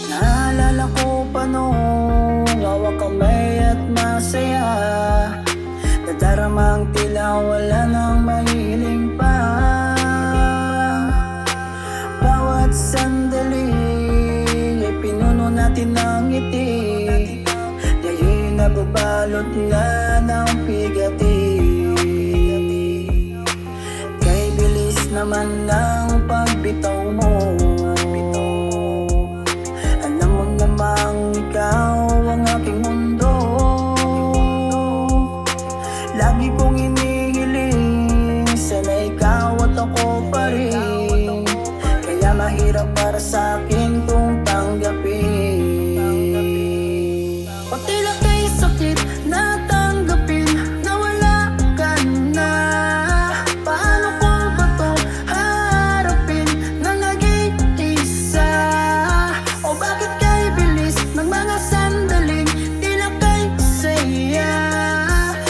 Naalala ko pa nung hawak kamay at masaya, nadaramang tila wala nang mahiling pa. Bawat sandali ay pinuno natin ng ngiti, ngayon nababalot na ng bigati. Kay bilis naman ng pagbitaw mo, ikaw ang aking mundo. Lagi kong inihiling, sana ikaw at ako pa rin. Kaya mahirap para sa akin kung tanggapin. O tila kay sakit na tanggapin na wala ka na. Paano ko ba to harapin na naging isa? O bakit kay bilis ng mga sandaling tila kay saya?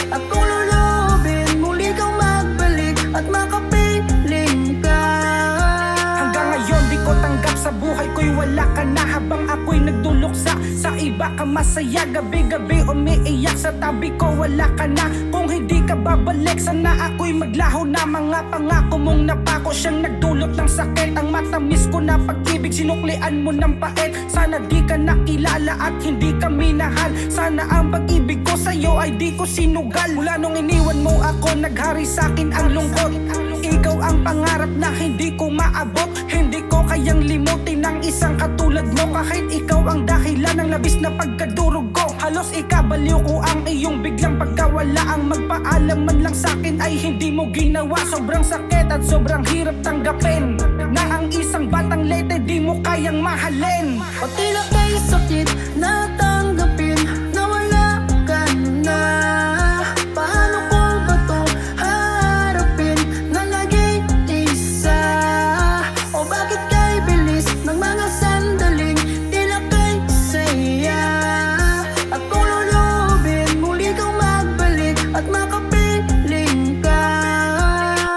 At kung lulubin muli kang magbalik at makapiling ka. Hanggang ngayon di ko tanggap sa buhay ko'y wala ka na. Habang ako'y nagduluksa sa iba ka masaya, gabi-gabi umiiyak sa tabi ko wala ka na. Kung hindi ka babalik sana ako'y maglaho na. Mga pangako mong napako siyang nagdulot ng sakit. Ang matamis ko na pag-ibig sinuklian mo ng pait. Sana di ka nakilala at hindi ka minahal. Sana ang pag-ibig ko sa'yo ay di ko sinugal. Mula nung iniwan mo ako naghari sa'kin ang lungkot. Ikaw ang pangarap na hindi ko maabot. Hindi ko kayang limutin ng isang katulad mo. Kahit ikaw ang dahilan ng labis na pagkadurog ko. Halos ikabaliw ko ang iyong biglang pagkawala. Ang magpaalam man lang sa'kin ay hindi mo ginawa. Sobrang sakit at sobrang hirap tanggapin na ang isang batang late di mo kayang mahalin. O tila kay sakit na tanggapin na wala ka na. Paano ko ba to harapin na naging isa? O bakit kay bilis ng mga sandaling tila kay saya? At kung lulubin muli kang magbalik at makapiling ka.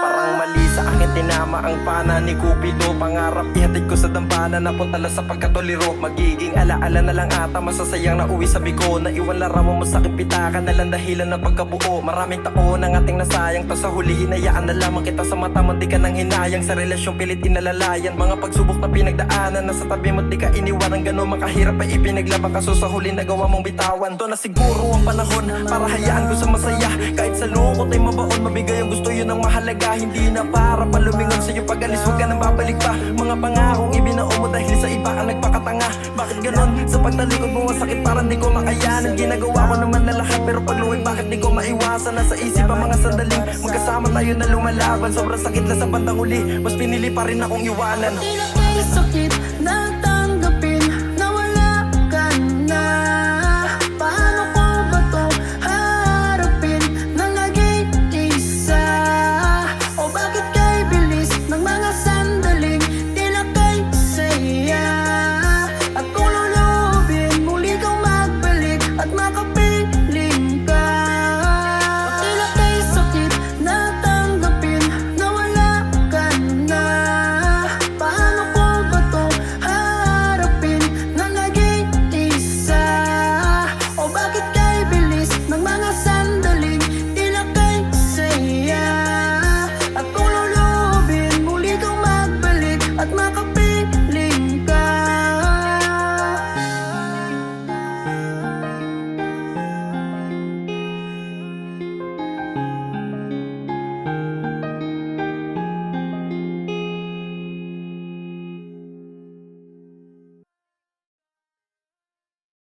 Parang mali sa akin tinama ang pana ni Cupido. Pangarap ihatid ko sa dampana, napunta lang sa pagkatoliro. Magiging alaala na lang ata, masasayang na uwi sabi ko. Naiwan larawan mo sa aking pitaka na lang dahilan ng pagkabuo. Maraming taon ang ating nasayang, tas sa huli hinayaan na lamang kita sa mata mo. Di ka nang hinayang sa relasyong pilit inalalayan. Mga pagsubok na pinagdaanan, nasa tabi mo di ka iniwanan. Gano'n makahirap ay ipinaglaban, kaso sa huli nagawa mong bitawan. To na siguro ang panahon para hayaan ko sa masaya. Kahit sa lungkot ay mabaon, mabigay ang gusto yun ang mahalaga. Hindi na para palumingon sa iyong pag-alis, huwag ka nang babalik pa. Mga pangakong ibinao mo dahil sa iba ka nagpakatanga. Bakit ganon? Sa pagtalikod mo ang sakit parang di ko makayanan. Ginagawa ko naman na lahat pero pagluwid bakit di ko maiwasan? Nasa isip ang mga sandaling magkasama tayo na lumalaban. Sobrang sakit lang sa bandang huli, mas pinili pa rin akong iwanan. Tila kay sakit na tanggapin na wala ka na.